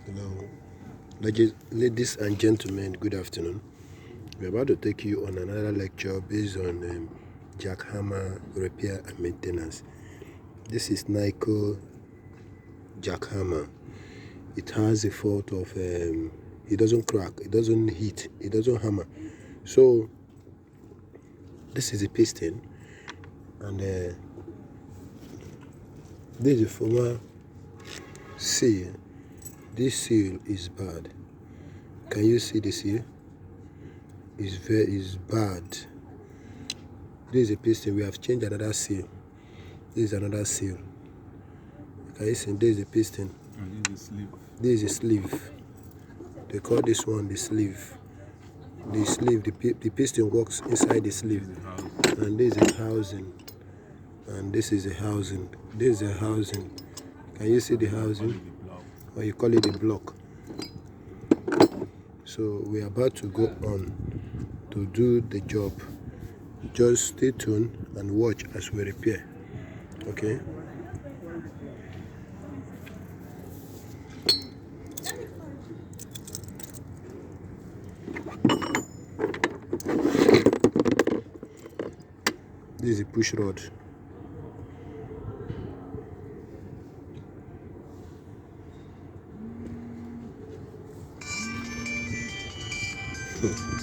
Hello, ladies and gentlemen, good afternoon. We're about to take you on another lecture based on jackhammer repair and maintenance. This is Nickel jackhammer. It has a fault of it doesn't crack, it doesn't hit, it doesn't hammer. So this is a piston, and this is a former seal. This seal is bad. Can you see the seal? Is bad. This is a piston. We have changed another seal. This is another seal. Can you see? This is a piston. And this is a sleeve. This is a sleeve. They call this one the sleeve. The sleeve, the piston works inside the sleeve. And this is a housing. And this is a housing. This is a housing. Can you see the housing? Or you call it the block. So we are about to go on to do the job. Just stay tuned and watch as we repair. Okay? This is a push rod.